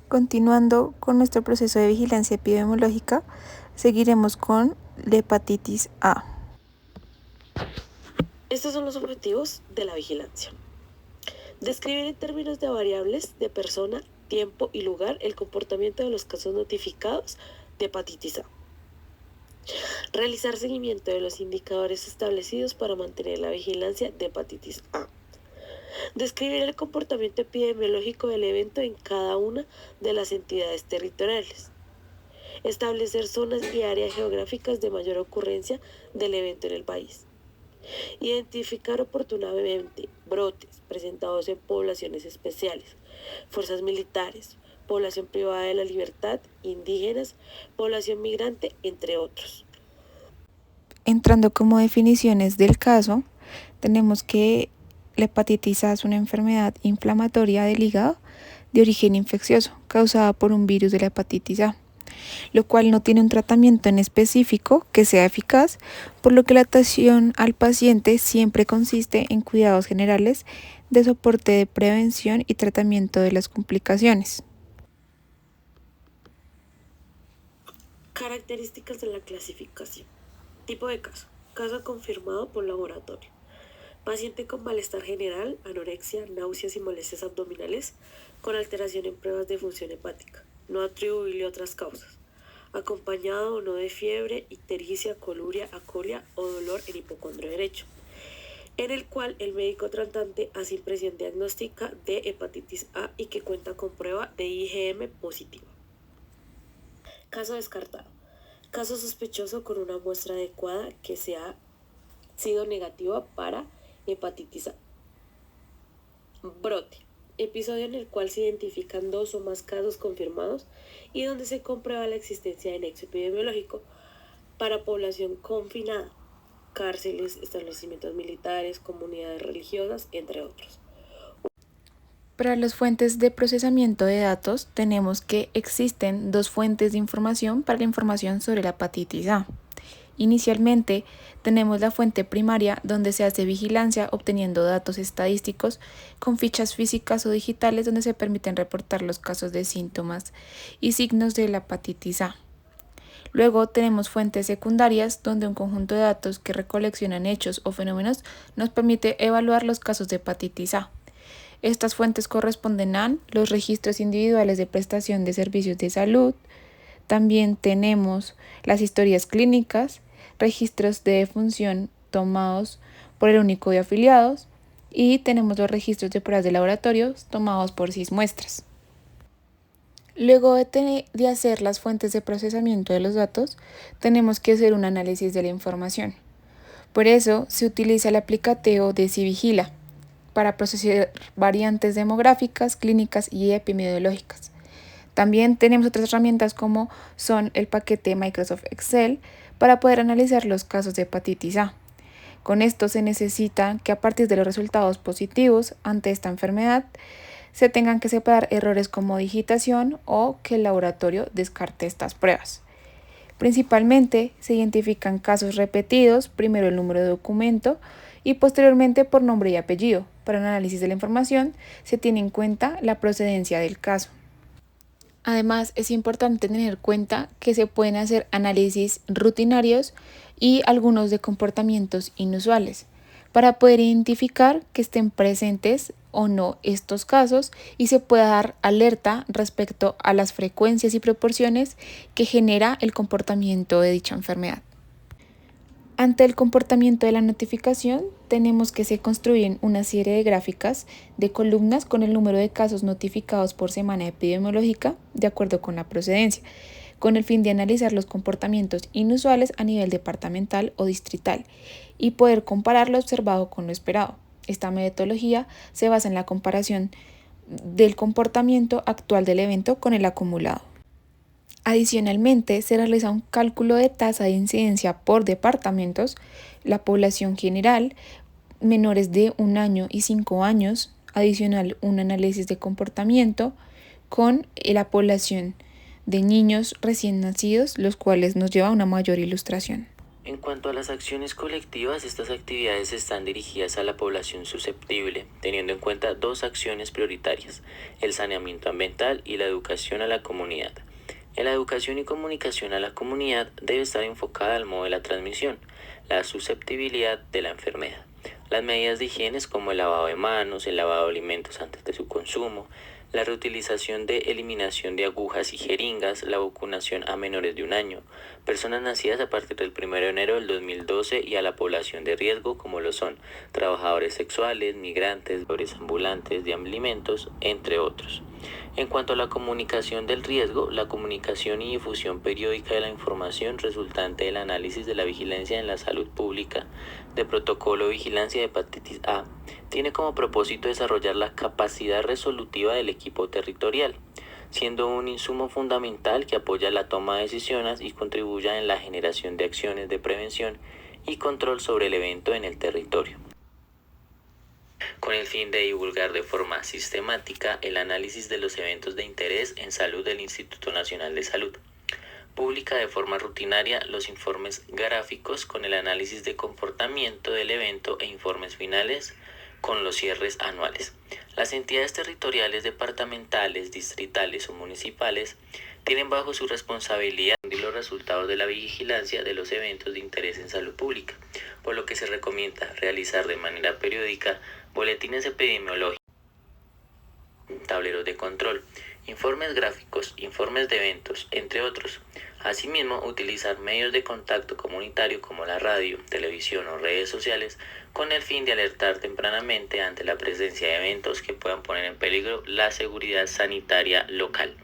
Continuando con nuestro proceso de vigilancia epidemiológica, seguiremos con la hepatitis A. Estos son los objetivos de la vigilancia. Describir en términos de variables de persona, tiempo y lugar el comportamiento de los casos notificados de hepatitis A. Realizar seguimiento de los indicadores establecidos para mantener la vigilancia de hepatitis A. Describir el comportamiento epidemiológico del evento en cada una de las entidades territoriales. Establecer zonas y áreas geográficas de mayor ocurrencia del evento en el país. Identificar oportunamente brotes presentados en poblaciones especiales, fuerzas militares, población privada de la libertad, indígenas, población migrante, entre otros. Entrando como definiciones del caso, tenemos que la hepatitis A es una enfermedad inflamatoria del hígado de origen infeccioso causada por un virus de la hepatitis A, lo cual no tiene un tratamiento en específico que sea eficaz, por lo que la atención al paciente siempre consiste en cuidados generales de soporte de prevención y tratamiento de las complicaciones. Características de la clasificación. Tipo de caso. Caso confirmado por laboratorio. Paciente con malestar general, anorexia, náuseas y molestias abdominales, con alteración en pruebas de función hepática, no atribuible a otras causas, acompañado o no de fiebre, ictericia, coluria, acolia o dolor en hipocondrio derecho, en el cual el médico tratante hace impresión diagnóstica de hepatitis A y que cuenta con prueba de IgM positiva. Caso descartado. Caso sospechoso con una muestra adecuada que se ha sido negativa para hepatitis A. Brote. Episodio en el cual se identifican 2 o más casos confirmados y donde se comprueba la existencia de nexo epidemiológico para población confinada, cárceles, establecimientos militares, comunidades religiosas, entre otros. Para las fuentes de procesamiento de datos, tenemos que existen 2 fuentes de información para la información sobre la hepatitis A. Inicialmente, tenemos la fuente primaria donde se hace vigilancia obteniendo datos estadísticos con fichas físicas o digitales donde se permiten reportar los casos de síntomas y signos de la hepatitis A. Luego tenemos fuentes secundarias donde un conjunto de datos que recoleccionan hechos o fenómenos nos permite evaluar los casos de hepatitis A. Estas fuentes corresponden a los registros individuales de prestación de servicios de salud. También tenemos las historias clínicas, registros de defunción tomados por el único de afiliados y tenemos los registros de pruebas de laboratorios tomados por SIS-muestras. Luego de hacer las fuentes de procesamiento de los datos, tenemos que hacer un análisis de la información. Por eso se utiliza el aplicativo de Civigila para procesar variantes demográficas, clínicas y epidemiológicas. También tenemos otras herramientas como son el paquete Microsoft Excel para poder analizar los casos de hepatitis A. Con esto se necesita que a partir de los resultados positivos ante esta enfermedad se tengan que separar errores como digitación o que el laboratorio descarte estas pruebas. Principalmente se identifican casos repetidos, primero el número de documento y posteriormente por nombre y apellido. Para el análisis de la información se tiene en cuenta la procedencia del caso. Además, es importante tener en cuenta que se pueden hacer análisis rutinarios y algunos de comportamientos inusuales para poder identificar que estén presentes o no estos casos y se pueda dar alerta respecto a las frecuencias y proporciones que genera el comportamiento de dicha enfermedad. Ante el comportamiento de la notificación, tenemos que se construyen una serie de gráficas de columnas con el número de casos notificados por semana epidemiológica de acuerdo con la procedencia, con el fin de analizar los comportamientos inusuales a nivel departamental o distrital y poder comparar lo observado con lo esperado. Esta metodología se basa en la comparación del comportamiento actual del evento con el acumulado. Adicionalmente, se realiza un cálculo de tasa de incidencia por departamentos, la población general, menores de 1 año y 5 años, adicional un análisis de comportamiento con la población de niños recién nacidos, los cuales nos lleva a una mayor ilustración. En cuanto a las acciones colectivas, estas actividades están dirigidas a la población susceptible, teniendo en cuenta dos acciones prioritarias, el saneamiento ambiental y la educación a la comunidad. En la educación y comunicación a la comunidad debe estar enfocada al modo de la transmisión, la susceptibilidad de la enfermedad. Las medidas de higiene como el lavado de manos, el lavado de alimentos antes de su consumo, la reutilización de eliminación de agujas y jeringas, la vacunación a menores de 1 año, personas nacidas a partir del 1 de enero del 2012 y a la población de riesgo como lo son trabajadores sexuales, migrantes, vendedores ambulantes de alimentos, entre otros. En cuanto a la comunicación del riesgo, la comunicación y difusión periódica de la información resultante del análisis de la vigilancia en la salud pública de protocolo de vigilancia de hepatitis A tiene como propósito desarrollar la capacidad resolutiva del equipo territorial, siendo un insumo fundamental que apoya la toma de decisiones y contribuya en la generación de acciones de prevención y control sobre el evento en el territorio, con el fin de divulgar de forma sistemática el análisis de los eventos de interés en salud del Instituto Nacional de Salud. Publica de forma rutinaria los informes gráficos con el análisis de comportamiento del evento e informes finales con los cierres anuales. Las entidades territoriales departamentales, distritales o municipales tienen bajo su responsabilidad los resultados de la vigilancia de los eventos de interés en salud pública, por lo que se recomienda realizar de manera periódica boletines epidemiológicos, tableros de control, informes gráficos, informes de eventos, entre otros. Asimismo, utilizar medios de contacto comunitario como la radio, televisión o redes sociales con el fin de alertar tempranamente ante la presencia de eventos que puedan poner en peligro la seguridad sanitaria local.